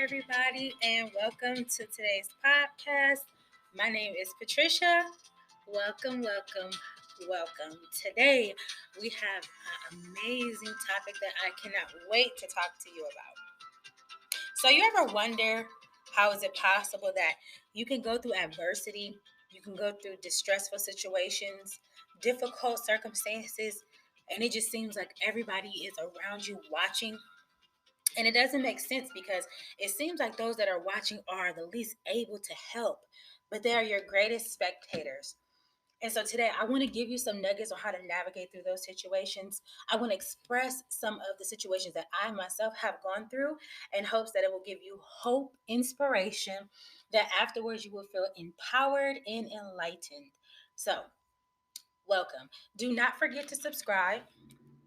everybody, and welcome to today's podcast. My name is Patricia. Welcome. Today, we have an amazing topic that I cannot wait to talk to you about. So, you ever wonder how is it possible that you can go through adversity, you can go through distressful situations, difficult circumstances, and it just seems like everybody is around you watching, and it doesn't make sense because it seems like those that are watching are the least able to help, but they are your greatest spectators. And so today I want to give you some nuggets on how to navigate through those situations. I want to express some of the situations that I myself have gone through in hopes that it will give you hope, inspiration, that afterwards you will feel empowered and enlightened. So, welcome. Do not forget to subscribe.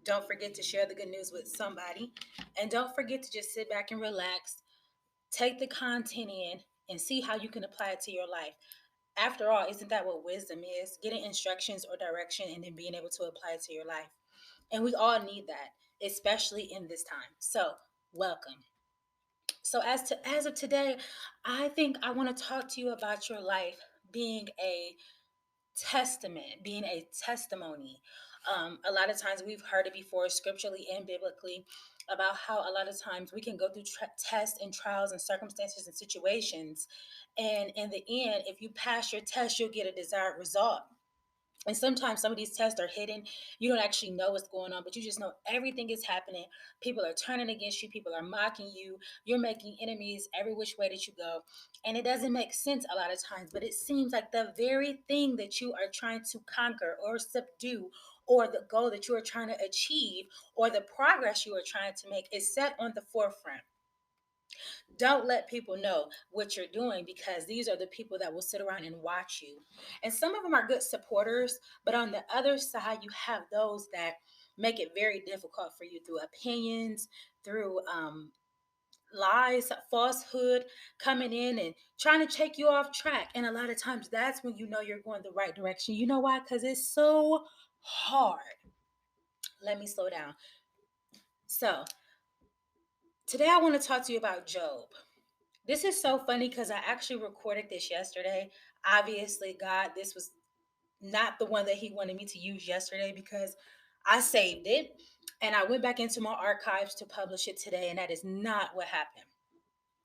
Don't forget to share the good news with somebody. And don't forget to just sit back and relax, take the content in, and see how you can apply it to your life. After all, isn't that what wisdom is? Getting instructions or direction and then being able to apply it to your life. And we all need that, especially in this time. So, welcome. So as of today, I think I want to talk to you about your life being a testament, being a testimony. A lot of times we've heard it before, scripturally and biblically, about how a lot of times we can go through tests and trials and circumstances and situations. And in the end, if you pass your test, you'll get a desired result. And sometimes some of these tests are hidden. You don't actually know what's going on, but you just know everything is happening. People are turning against you. People are mocking you. You're making enemies every which way that you go. And it doesn't make sense a lot of times, but it seems like the very thing that you are trying to conquer or subdue, or the goal that you are trying to achieve, or the progress you are trying to make is set on the forefront. Don't let people know what you're doing, because these are the people that will sit around and watch you. And some of them are good supporters, but on the other side, you have those that make it very difficult for you through opinions, through lies, falsehood, coming in and trying to take you off track. And a lot of times that's when you know you're going the right direction. You know why? Because it's so hard. Let me slow down. So, today I want to talk to you about Job. This is so funny because I actually recorded this yesterday. Obviously, God, this was not the one that He wanted me to use yesterday, because I saved it and I went back into my archives to publish it today, and that is not what happened.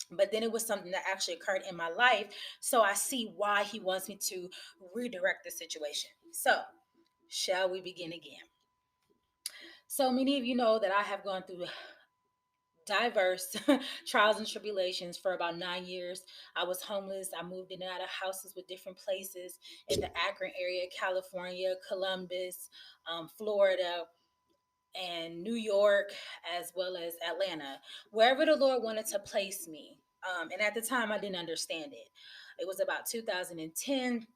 But then it was something that actually occurred in my life. So I see why He wants me to redirect the situation. So, shall we begin again? So many of you know that I have gone through diverse trials and tribulations for about 9 years. I was homeless. I moved in and out of houses with different places in the Akron area, California, Columbus, Florida, and New York, as well as Atlanta, wherever the Lord wanted to place me. And at the time, I didn't understand it. It was about 2010,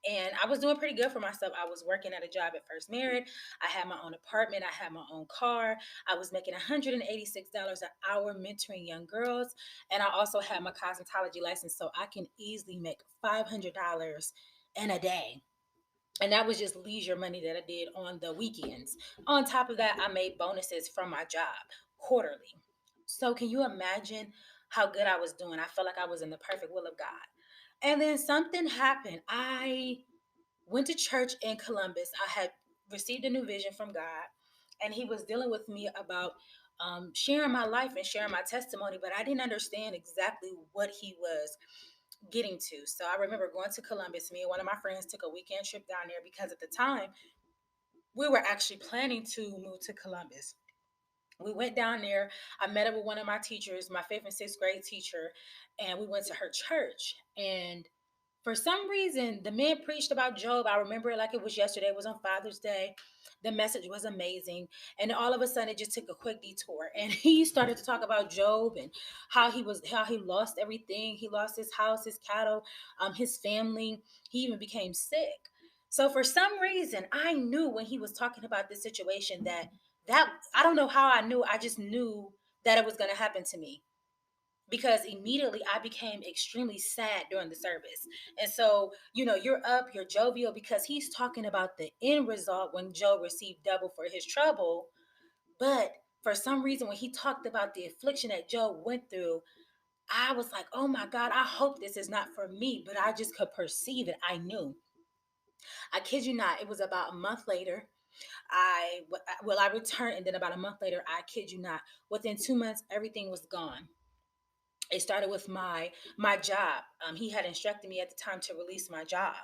and I was doing pretty good for myself. I was working at a job at First Merit. I had my own apartment. I had my own car. I was making $186 an hour mentoring young girls. And I also had my cosmetology license, so I can easily make $500 in a day. And that was just leisure money that I did on the weekends. On top of that, I made bonuses from my job quarterly. So can you imagine how good I was doing? I felt like I was in the perfect will of God. And then something happened. I went to church in Columbus. I had received a new vision from God, and He was dealing with me about sharing my life and sharing my testimony, but I didn't understand exactly what He was getting to. So I remember going to Columbus. Me and one of my friends took a weekend trip down there, because at the time we were actually planning to move to Columbus. We went down there. I met up with one of my teachers, my fifth and sixth grade teacher, and we went to her church. And for some reason, the man preached about Job. I remember it like it was yesterday. It was on Father's Day. The message was amazing. And all of a sudden, it just took a quick detour. And he started to talk about Job and how he lost everything. He lost his house, his cattle, his family. He even became sick. So for some reason, I knew when he was talking about this situation that I don't know how I knew. I just knew that it was going to happen to me, because immediately I became extremely sad during the service. And so, you're up, you're jovial, because he's talking about the end result when Job received double for his trouble. But for some reason, when he talked about the affliction that Job went through, I was like, oh my God, I hope this is not for me, but I just could perceive it. I knew. I kid you not, it was about a month later. I returned, and then about a month later, I kid you not, within 2 months, everything was gone. It started with my job. He had instructed me at the time to release my job,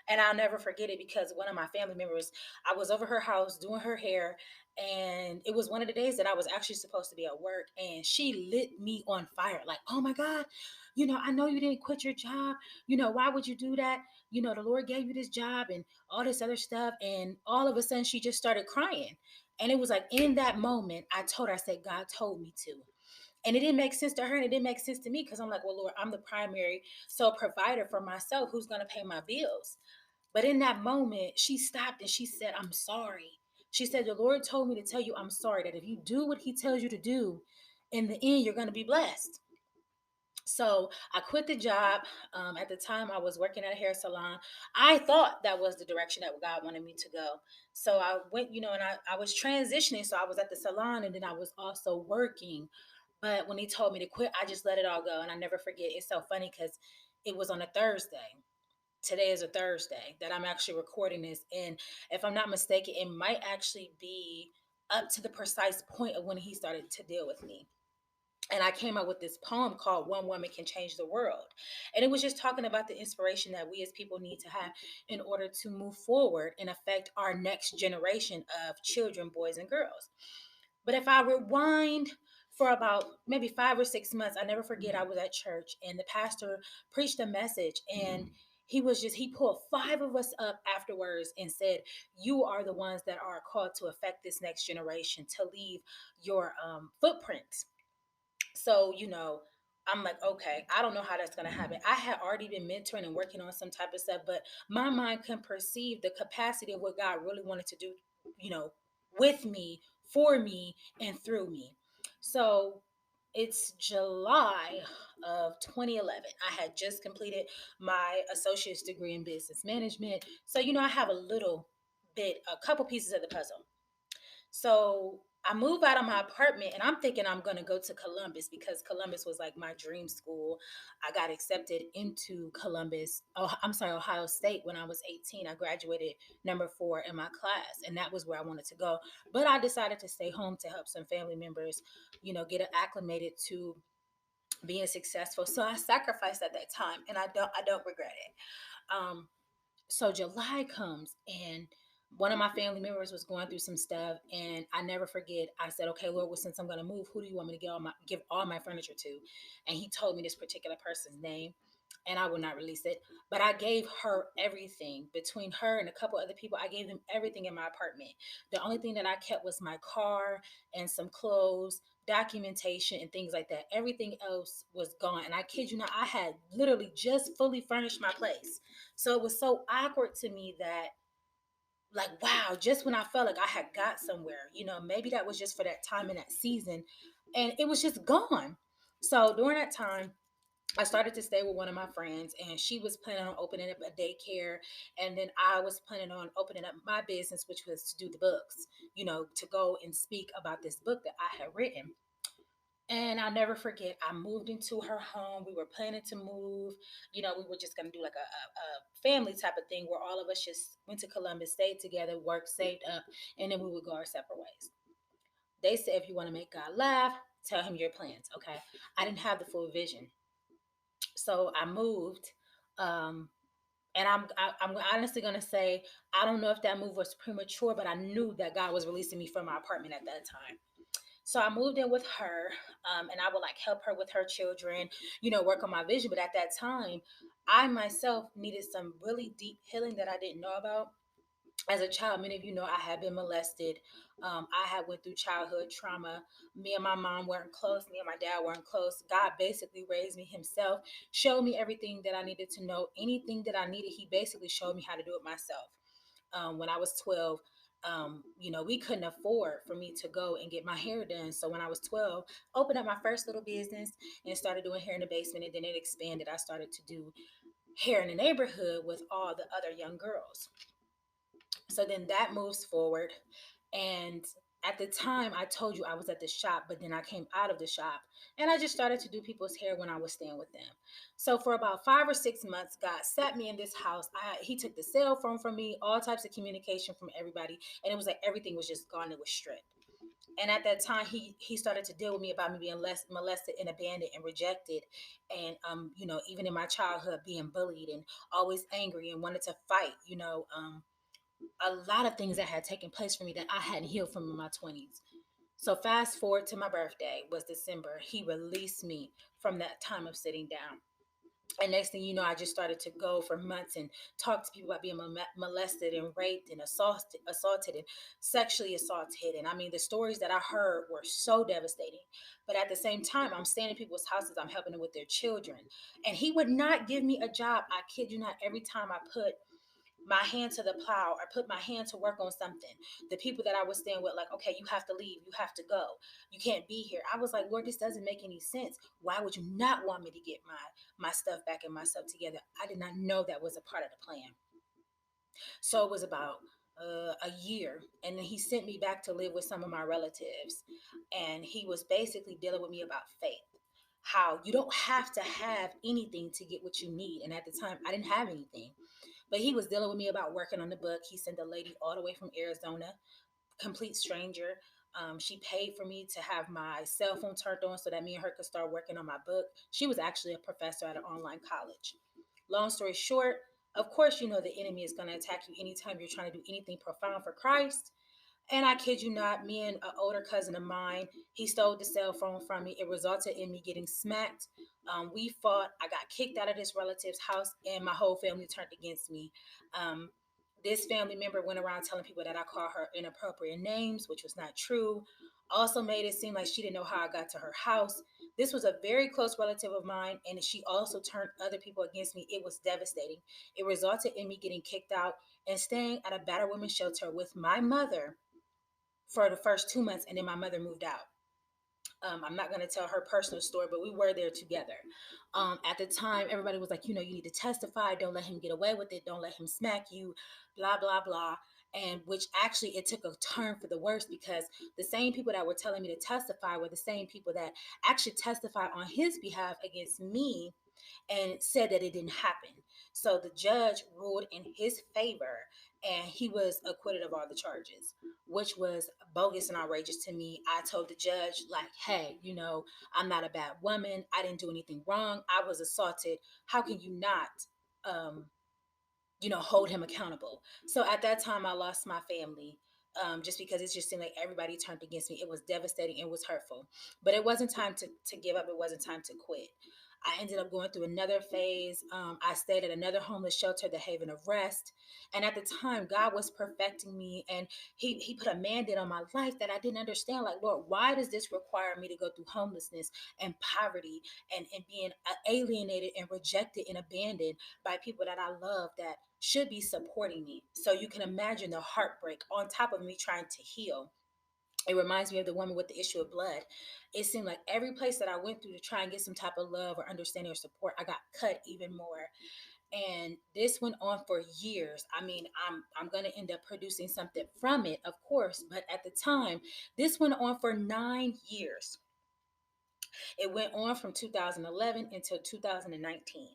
and I'll never forget it because one of my family members, I was over her house doing her hair, and it was one of the days that I was actually supposed to be at work, and she lit me on fire. Like, oh my God, I know you didn't quit your job. Why would you do that? The Lord gave you this job and all this other stuff. And all of a sudden, she just started crying. And it was like in that moment, I told her, I said, God told me to. And it didn't make sense to her, and it didn't make sense to me because I'm like, well, Lord, I'm the primary sole provider for myself. Who's going to pay my bills? But in that moment, she stopped and she said, I'm sorry. She said, the Lord told me to tell you I'm sorry, that if you do what he tells you to do, in the end, you're going to be blessed. So I quit the job. At the time, I was working at a hair salon. I thought that was the direction that God wanted me to go. So I went, and I was transitioning. So I was at the salon, and then I was also working. But when he told me to quit, I just let it all go. And I never forget. It's so funny because it was on a Thursday. Today is a Thursday that I'm actually recording this. And if I'm not mistaken, it might actually be up to the precise point of when he started to deal with me. And I came up with this poem called One Woman Can Change the World. And it was just talking about the inspiration that we as people need to have in order to move forward and affect our next generation of children, boys and girls. But if I rewind for about maybe 5 or 6 months, I never forget, I was at church and the pastor preached a message, and he pulled five of us up afterwards and said, you are the ones that are called to affect this next generation, to leave your footprints. So, I'm like, okay, I don't know how that's going to happen. I had already been mentoring and working on some type of stuff, but my mind can perceive the capacity of what God really wanted to do, you know, with me, for me, and through me. So it's July of 2011. I had just completed my associate's degree in business management. So, I have a couple pieces of the puzzle. So I move out of my apartment and I'm thinking I'm going to go to Columbus because Columbus was like my dream school. I got accepted into Ohio State when I was 18. I graduated number 4 in my class, and that was where I wanted to go. But I decided to stay home to help some family members, get acclimated to being successful. So I sacrificed at that time, and I don't regret it. So July comes, and one of my family members was going through some stuff, and I never forget, I said, okay, Lord, well, since I'm going to move, who do you want me to give all my furniture to? And he told me this particular person's name, and I will not release it, but I gave her everything. Between her and a couple other people, I gave them everything in my apartment. The only thing that I kept was my car and some clothes, documentation, and things like that. Everything else was gone, and I kid you not, I had literally just fully furnished my place. So it was so awkward to me that, like, wow, just when I felt like I had got somewhere, maybe that was just for that time in that season, and it was just gone. So during that time, I started to stay with one of my friends, and she was planning on opening up a daycare. And then I was planning on opening up my business, which was to do the books, to go and speak about this book that I had written. And I'll never forget, I moved into her home. We were planning to move. We were just going to do like a family type of thing where all of us just went to Columbus, stayed together, worked, saved up, and then we would go our separate ways. They said, if you want to make God laugh, tell him your plans. Okay. I didn't have the full vision. So I moved. Um, and I'm honestly going to say, I don't know if that move was premature, but I knew that God was releasing me from my apartment at that time. So I moved in with her, and I would like help her with her children, work on my vision. But at that time, I myself needed some really deep healing that I didn't know about. As a child, many of you know I had been molested. I had went through childhood trauma. Me and my mom weren't close. Me and my dad weren't close. God basically raised me himself, showed me everything that I needed to know. Anything that I needed, he basically showed me how to do it myself. When I was 12, we couldn't afford for me to go and get my hair done. So when I was 12, opened up my first little business and started doing hair in the basement, and then it expanded. I started to do hair in the neighborhood with all the other young girls. So then that moves forward. And At the time, I told you I was at the shop, but then I came out of the shop and I just started to do people's hair when I was staying with them. So for about 5 or 6 months, God sat me in this house. He took the cell phone from me, all types of communication from everybody, and it was like everything was just gone. It was stripped. And at that time, he started to deal with me about me being less molested and abandoned and rejected, and even in my childhood being bullied and always angry and wanted to fight. A lot of things that had taken place for me that I hadn't healed from in my 20s. So fast forward to my birthday was December. He released me from that time of sitting down. And next thing you know, I just started to go for months and talk to people about being molested and raped and assaulted and sexually assaulted. And I mean, the stories that I heard were so devastating. But at the same time, I'm staying in people's houses. I'm helping them with their children. And he would not give me a job. I kid you not. Every time I put my hand to the plow or put my hand to work on something, the people that I was staying with, like, okay, you have to leave, you have to go, you can't be here. I was like, Lord, this doesn't make any sense. Why would you not want me to get my stuff back and myself together? I did not know that was a part of the plan. So it was about a year, and then he sent me back to live with some of my relatives, and he was basically dealing with me about faith, how you don't have to have anything to get what you need. And at the time, I didn't have anything. But he was dealing with me about working on the book. He sent a lady all the way from Arizona, complete stranger. She paid for me to have my cell phone turned on so that me and her could start working on my book. She was actually a professor at an online college. Long story short, of course, you know the enemy is going to attack you anytime you're trying to do anything profound for Christ. And I kid you not, me and an older cousin of mine, he stole the cell phone from me. It resulted in me getting smacked. We fought. I got kicked out of this relative's house, and my whole family turned against me. Um, this family member went around telling people that I called her inappropriate names, which was not true. Also made it seem like she didn't know how I got to her house. This was a very close relative of mine, and she also turned other people against me. It was devastating. It resulted in me getting kicked out and staying at a battered women's shelter with my mother for the first 2 months, and then my mother moved out. I'm not going to tell her personal story, but we were there together. At the time, everybody was like, you need to testify. Don't let him get away with it. Don't let him smack you, blah, blah, blah. And which actually it took a turn for the worse, because the same people that were telling me to testify were the same people that actually testified on his behalf against me and said that it didn't happen. So the judge ruled in his favor, and he was acquitted of all the charges, which was bogus and outrageous to me. I told the judge, like, hey, I'm not a bad woman. I didn't do anything wrong. I was assaulted. How can you not, um, hold him accountable? So at that time, I lost my family. Just because it just seemed like everybody turned against me. It was devastating. It was hurtful. But it wasn't time to give up. It wasn't time to quit. I ended up going through another phase. I stayed at another homeless shelter, the Haven of Rest. And at the time, God was perfecting me, and He put a mandate on my life that I didn't understand. Like, Lord, why does this require me to go through homelessness and poverty and being alienated and rejected and abandoned by people that I love that should be supporting me? So you can imagine the heartbreak on top of me trying to heal. It reminds me of the woman with the issue of blood. It seemed like every place that I went through to try and get some type of love or understanding or support, I got cut even more. And this went on for years. I mean, I'm going to end up producing something from it, of course, but at the time, this went on for 9 years. It went on from 2011 until 2019,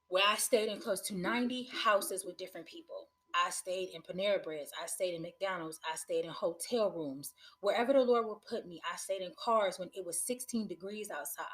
where I stayed in close to 90 houses with different people. I stayed in Panera Breads. I stayed in McDonald's. I stayed in hotel rooms. Wherever the Lord would put me, I stayed in cars when it was 16 degrees outside.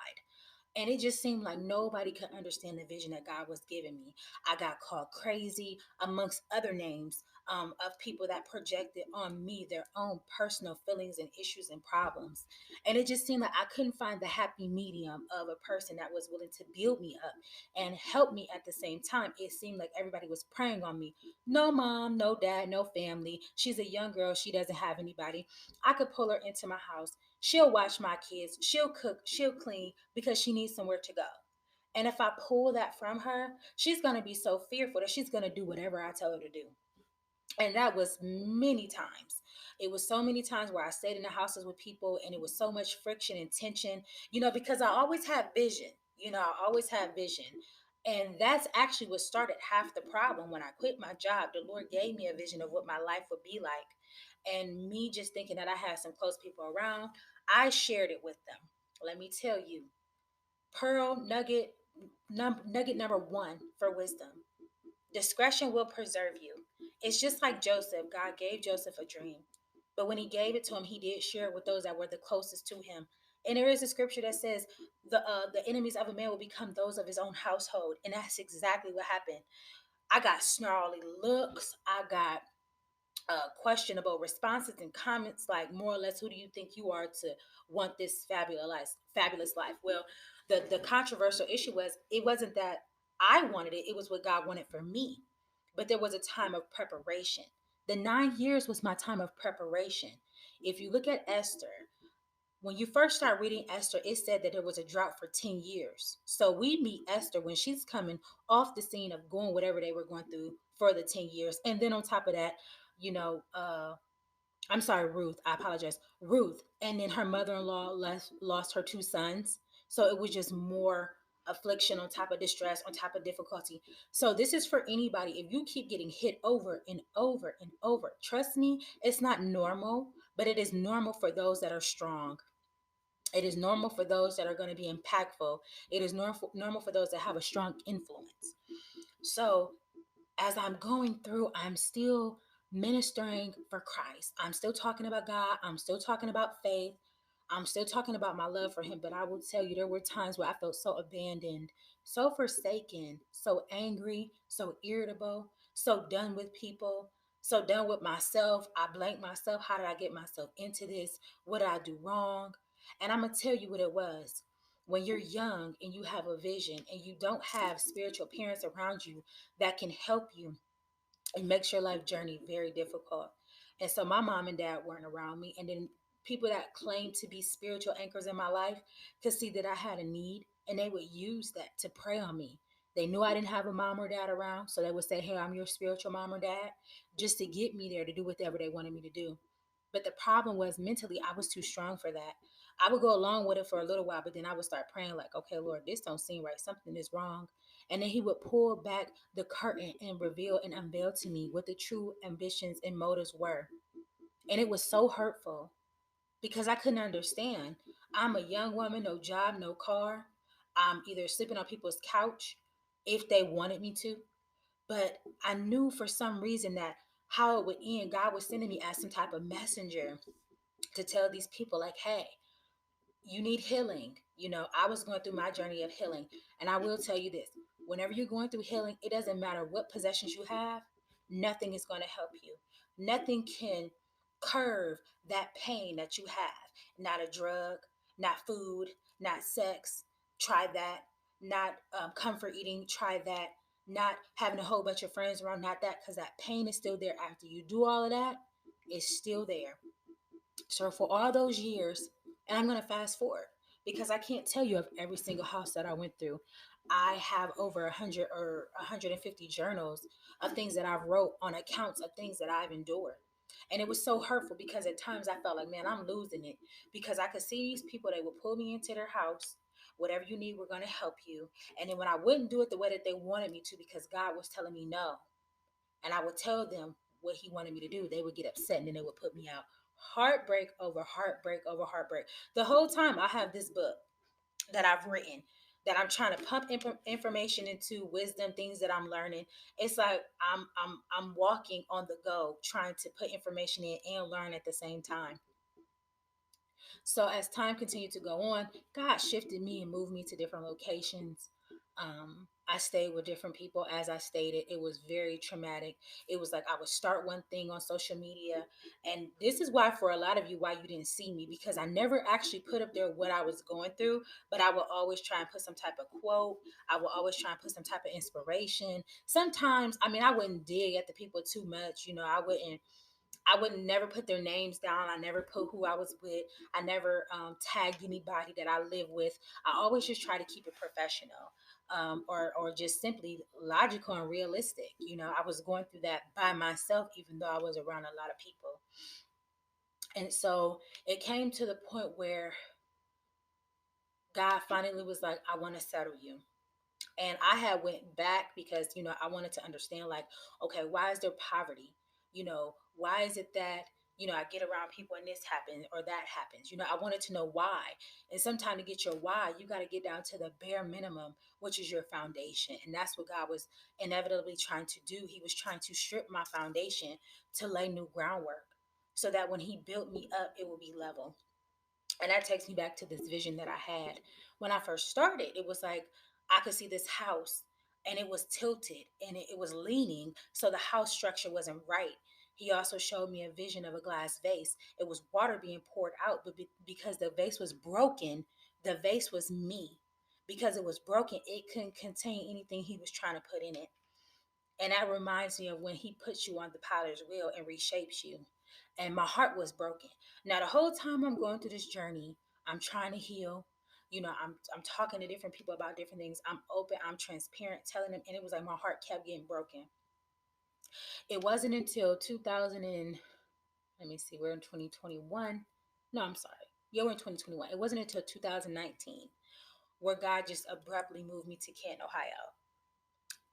And it just seemed like nobody could understand the vision that God was giving me. I got called crazy, amongst other names, of people that projected on me their own personal feelings and issues and problems. And it just seemed like I couldn't find the happy medium of a person that was willing to build me up and help me at the same time. It seemed like everybody was preying on me. No mom, no dad, no family. She's a young girl. She doesn't have anybody. I could pull her into my house. She'll watch my kids. She'll cook. She'll clean because she needs somewhere to go. And if I pull that from her, she's going to be so fearful that she's going to do whatever I tell her to do. And that was many times. It was so many times where I stayed in the houses with people, and it was so much friction and tension, because I always have vision. I always have vision. And that's actually what started half the problem. When I quit my job, the Lord gave me a vision of what my life would be like. And me just thinking that I had some close people around, I shared it with them. Let me tell you, pearl nugget, nugget number one for wisdom: discretion will preserve you. It's just like Joseph. God gave Joseph a dream, but when he gave it to him, he did share it with those that were the closest to him. And there is a scripture that says the enemies of a man will become those of his own household, and that's exactly what happened. I got snarly looks. I got questionable responses and comments, like more or less, who do you think you are to want this fabulous life? Well, the controversial issue was, it wasn't that I wanted it, it was what God wanted for me. But there was a time of preparation. The 9 years was my time of preparation. If you look at Esther, when you first start reading Esther, it said that there was a drought for 10 years. So we meet Esther when she's coming off the scene of going whatever they were going through for the 10 years. And then on top of that, you know, I'm sorry, Ruth, I apologize. Ruth. And then her mother in law lost her two sons. So it was just more affliction on top of distress, on top of difficulty. So this is for anybody. If you keep getting hit over and over and over, trust me, it's not normal, but it is normal for those that are strong. It is normal for those that are going to be impactful. It is normal for those that have a strong influence. So as I'm going through, I'm still ministering for Christ. I'm still talking about God. I'm still talking about faith. I'm still talking about my love for Him. But I will tell you, there were times where I felt so abandoned, so forsaken, so angry, so irritable, so done with people, so done with myself. I blanked myself. How did I get myself into this? What did I do wrong? And I'm going to tell you what it was. When you're young and you have a vision and you don't have spiritual parents around you that can help you, it makes your life journey very difficult. And so my mom and dad weren't around me. And then people that claimed to be spiritual anchors in my life could see that I had a need, and they would use that to prey on me. They knew I didn't have a mom or dad around, so they would say, "Hey, I'm your spiritual mom or dad," just to get me there to do whatever they wanted me to do. But the problem was, mentally, I was too strong for that. I would go along with it for a little while, but then I would start praying like, "Okay, Lord, this don't seem right. Something is wrong." And then He would pull back the curtain and reveal and unveil to me what the true ambitions and motives were. And it was so hurtful because I couldn't understand. I'm a young woman, no job, no car. I'm either sleeping on people's couch if they wanted me to. But I knew for some reason that how it would end, God was sending me as some type of messenger to tell these people, like, hey, you need healing. I was going through my journey of healing. And I will tell you this: whenever you're going through healing, it doesn't matter what possessions you have, nothing is going to help you. Nothing can curve that pain that you have. Not a drug, not food, not sex. Try that. Not comfort eating. Try that. Not having a whole bunch of friends around. Not that, because that pain is still there after you do all of that. It's still there. So for all those years, and I'm going to fast forward because I can't tell you of every single house that I went through. I have over 100 or 150 journals of things that I've wrote on accounts of things that I've endured. And it was so hurtful because at times I felt like, man, I'm losing it, because I could see these people, they would pull me into their house. Whatever you need, we're going to help you. And then when I wouldn't do it the way that they wanted me to, because God was telling me no, and I would tell them what He wanted me to do, they would get upset and then they would put me out. Heartbreak over heartbreak over heartbreak. The whole time I have this book that I've written, that I'm trying to pump information into, wisdom, things that I'm learning. It's like I'm walking on the go, trying to put information in and learn at the same time. So as time continued to go on, God shifted me and moved me to different locations. I stayed with different people. As I stated, it was very traumatic. It was like I would start one thing on social media. And this is why, for a lot of you, why you didn't see me, because I never actually put up there what I was going through, but I would always try and put some type of quote. I would always try and put some type of inspiration. Sometimes, I mean, I wouldn't dig at the people too much. I would never put their names down. I never put who I was with. I never tagged anybody that I live with. I always just try to keep it professional, or just simply logical and realistic. I was going through that by myself, even though I was around a lot of people. And so it came to the point where God finally was like, I want to settle you. And I had went back because I wanted to understand, like, okay, why is there poverty? Why is it that I get around people and this happens or that happens? I wanted to know why. And sometimes to get your why, you got to get down to the bare minimum, which is your foundation. And that's what God was inevitably trying to do. He was trying to strip my foundation to lay new groundwork, so that when he built me up, it will be level. And that takes me back to this vision that I had when I first started. It was like I could see this house, and it was tilted, and it was leaning. So the house structure wasn't right. He also showed me a vision of a glass vase. It was water being poured out, but because the vase was broken, the vase was me. Because it was broken, it couldn't contain anything he was trying to put in it. And that reminds me of when he puts you on the potter's wheel and reshapes you. And my heart was broken. Now the whole time I'm going through this journey, I'm trying to heal. I'm talking to different people about different things. I'm open, I'm transparent, telling them, and it was like my heart kept getting broken. It wasn't until 2000 and let me see, we're in 2021. No, I'm sorry. Yeah, we're in 2021. It wasn't until 2019 where God just abruptly moved me to Canton, Ohio,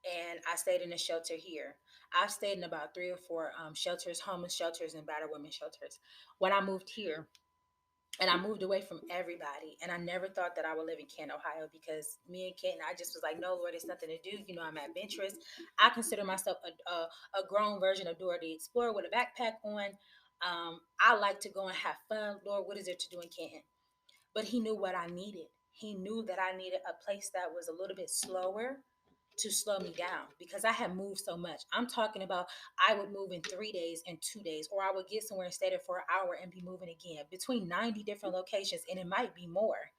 and I stayed in a shelter here. I've stayed in about three or four shelters, homeless shelters, and battered women shelters. When I moved here, and I moved away from everybody, and I never thought that I would live in Canton, Ohio, because me and Canton, I just was like, no, Lord, it's nothing to do. I'm adventurous. I consider myself a grown version of Dora the Explorer with a backpack on. I like to go and have fun. Lord, what is there to do in Canton? But he knew what I needed. He knew that I needed a place that was a little bit slower to slow me down, because I had moved so much. I'm talking about I would move in 3 days and 2 days, or I would get somewhere and stay there for an hour and be moving again between 90 different locations, and it might be more,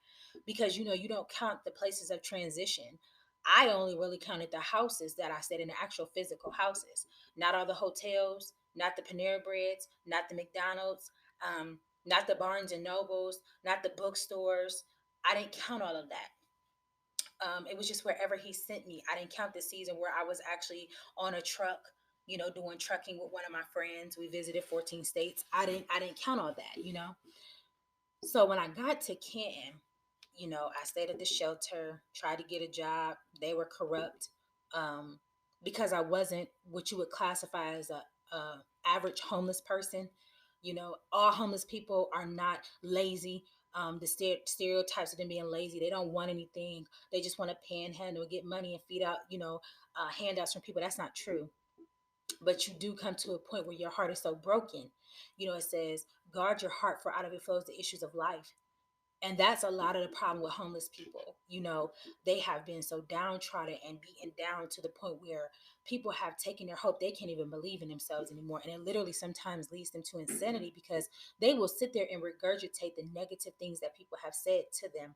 because you don't count the places of transition. I only really counted the houses that I stayed in, the actual physical houses, not all the hotels, not the Panera Breads, not the McDonald's, not the Barnes and Nobles, not the bookstores. I didn't count all of that. It was just wherever he sent me. I didn't count the season where I was actually on a truck, doing trucking with one of my friends. We visited 14 states. I didn't count all that. So when I got to Canton, I stayed at the shelter, tried to get a job. They were corrupt, um, because I wasn't what you would classify as a average homeless person. All homeless people are not lazy. The stereotypes of them being lazy, they don't want anything. They just want to panhandle, get money, and feed out, handouts from people. That's not true. But you do come to a point where your heart is so broken. It says, guard your heart, for out of it flows the issues of life. And that's a lot of the problem with homeless people. They have been so downtrodden and beaten down to the point where people have taken their hope. They can't even believe in themselves anymore. And it literally sometimes leads them to insanity, because they will sit there and regurgitate the negative things that people have said to them.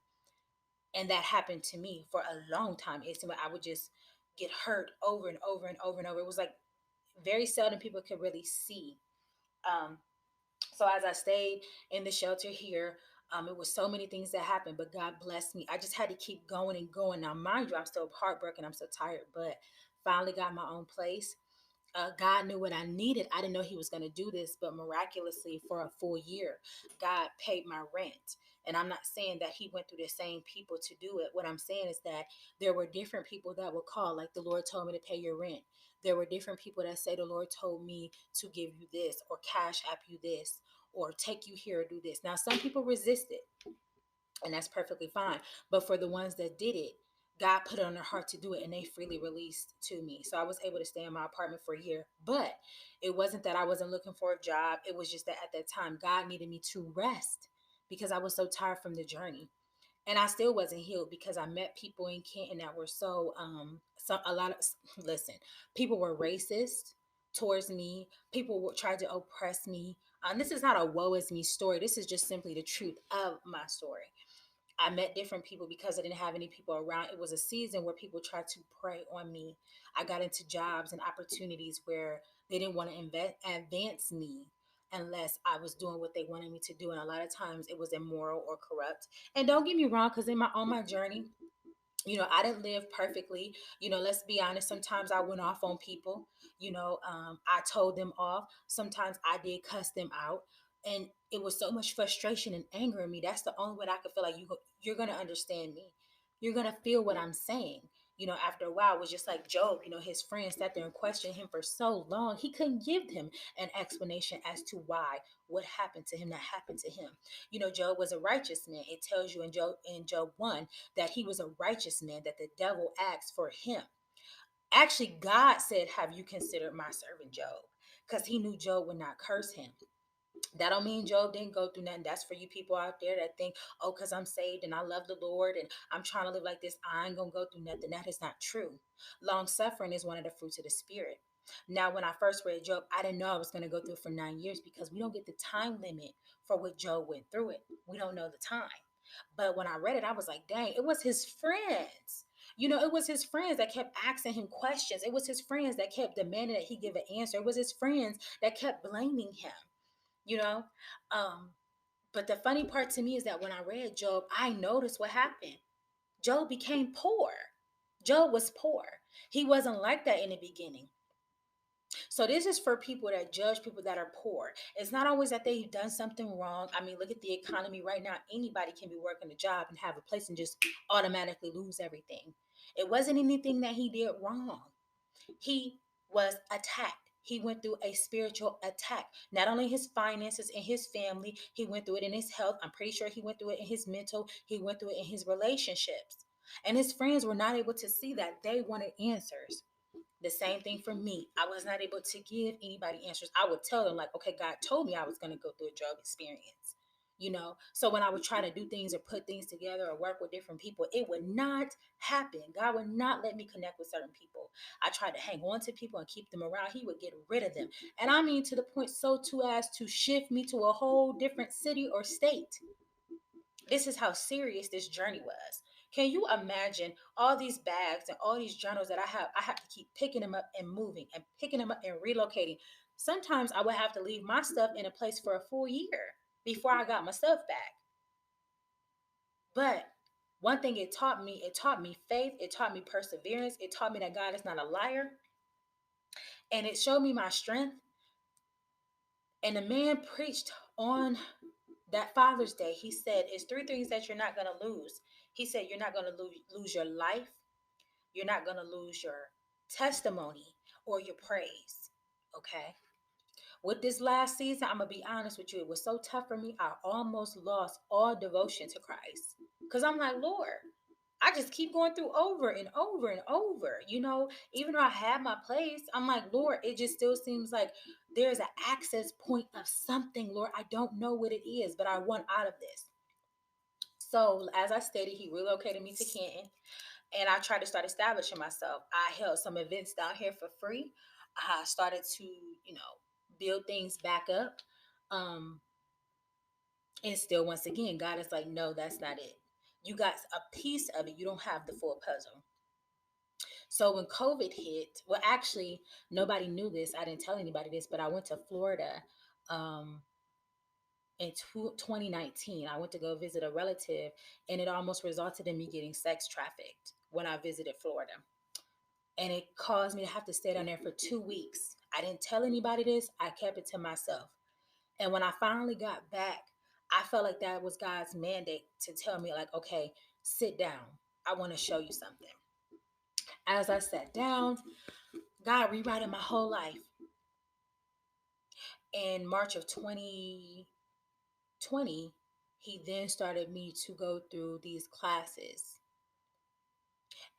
And that happened to me for a long time. It's when I would just get hurt over and over and over and over. It was like very seldom people could really see. Um, so as I stayed in the shelter here, it was so many things that happened, but God blessed me. I just had to keep going and going. Now, mind you, I'm still heartbroken. I'm so tired, but finally got my own place. God knew what I needed. I didn't know He was going to do this, but miraculously, for a full year, God paid my rent. And I'm not saying that He went through the same people to do it. What I'm saying is that there were different people that would call, like, the Lord told me to pay your rent. There were different people that say, the Lord told me to give you this, or cash app you this, or take you here or do this. Now, some people resisted, and that's perfectly fine. But for the ones that did it, God put it on their heart to do it, and they freely released to me. So I was able to stay in my apartment for a year. But it wasn't that I wasn't looking for a job. It was just that at that time, God needed me to rest, because I was so tired from the journey. And I still wasn't healed, because I met people in Canton that were so a lot of listen, people were racist towards me. People tried to oppress me. This is not a woe is me story. This is just simply the truth of my story. I met different people because I didn't have any people around. It was a season where people tried to prey on me. I got into jobs and opportunities where they didn't want to advance me unless I was doing what they wanted me to do. And a lot of times it was immoral or corrupt. And don't get me wrong, because on my journey, I didn't live perfectly. Let's be honest. Sometimes I went off on people. I told them off. Sometimes I did cuss them out. And it was so much frustration and anger in me. That's the only way I could feel like you're going to understand me. You're going to feel what I'm saying. After a while, it was just like Job. His friends sat there and questioned him for so long. He couldn't give him an explanation as to why what happened to him that happened to him. Job was a righteous man. It tells you in Job 1 that he was a righteous man, that the devil asked for him. Actually, God said, "Have you considered my servant Job?" Because he knew Job would not curse him. That don't mean Job didn't go through nothing. That's for you people out there that think, oh, because I'm saved and I love the Lord and I'm trying to live like this, I ain't gonna go through nothing. That is not true. Long suffering is one of the fruits of the spirit. Now, when I first read Job, I didn't know I was gonna go through it for 9 years, because we don't get the time limit for what Job went through it. We don't know the time. But when I read it, I was like, dang, it was his friends. It was his friends that kept asking him questions. It was his friends that kept demanding that he give an answer. It was his friends that kept blaming him you know um but the funny part to me is that when I read Job, I noticed what happened. Job became poor. Job was poor. He wasn't like that in the beginning. So this is for people that judge people that are poor. It's not always that they've done something wrong. I mean, look at the economy right now. Anybody can be working a job and have a place and just automatically lose everything. It wasn't anything that he did wrong. He was attacked. He went through a spiritual attack. Not only his finances and his family, he went through it in his health. I'm pretty sure he went through it in his mental. He went through it in his relationships. And his friends were not able to see that. They wanted answers. The same thing for me. I was not able to give anybody answers. I would tell them, like, okay, God told me I was going to go through a drug experience. So when I would try to do things or put things together or work with different people, it would not happen. God would not let me connect with certain people. I tried to hang on to people and keep them around. He would get rid of them. And I mean, to the point so to as to shift me to a whole different city or state. This is how serious this journey was. Can you imagine all these bags and all these journals that I have? I have to keep picking them up and moving and picking them up and relocating. Sometimes I would have to leave my stuff in a place for a full year before I got my stuff back. But one thing it taught me faith, it taught me perseverance, it taught me that God is not a liar, and it showed me my strength. And the man preached on that Father's Day. He said, it's three things that you're not going to lose. He said, you're not going to lose your life, you're not going to lose your testimony or your praise. Okay. With this last season, I'm going to be honest with you. It was so tough for me. I almost lost all devotion to Christ. Because I'm like, Lord, I just keep going through over and over and over. Even though I had my place, I'm like, Lord, it just still seems like there's an access point of something, Lord. I don't know what it is, but I want out of this. So, as I stated, he relocated me to Canton, and I tried to start establishing myself. I held some events down here for free. I started to, build things back up. Um, and still, once again, God is like, no, that's not it. You got a piece of it. You don't have the full puzzle. So when COVID hit, well, actually, nobody knew this. I didn't tell anybody this, but I went to Florida um, in 2019. I went to go visit a relative, and it almost resulted in me getting sex trafficked when I visited Florida. And it caused me to have to stay down there for 2 weeks. I didn't tell anybody this. I kept it to myself. And when I finally got back, I felt like that was God's mandate to tell me, like, okay, sit down. I want to show you something. As I sat down, God rewriting my whole life. In March of 2020, he then started me to go through these classes.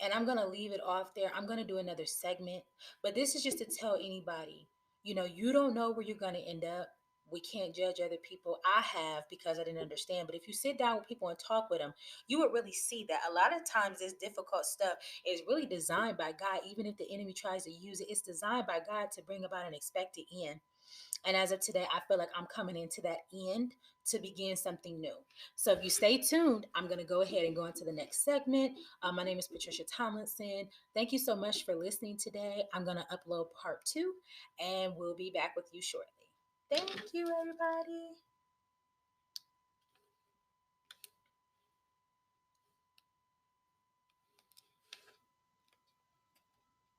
And I'm going to leave it off there. I'm going to do another segment. But this is just to tell anybody, you don't know where you're going to end up. We can't judge other people. I have, because I didn't understand. But if you sit down with people and talk with them, you would really see that a lot of times this difficult stuff is really designed by God. Even if the enemy tries to use it, it's designed by God to bring about an expected end. And as of today, I feel like I'm coming into that end to begin something new. So if you stay tuned, I'm going to go ahead and go into the next segment. My name is Patricia Tomlinson. Thank you so much for listening today. I'm going to upload part 2, and we'll be back with you shortly. Thank you, everybody.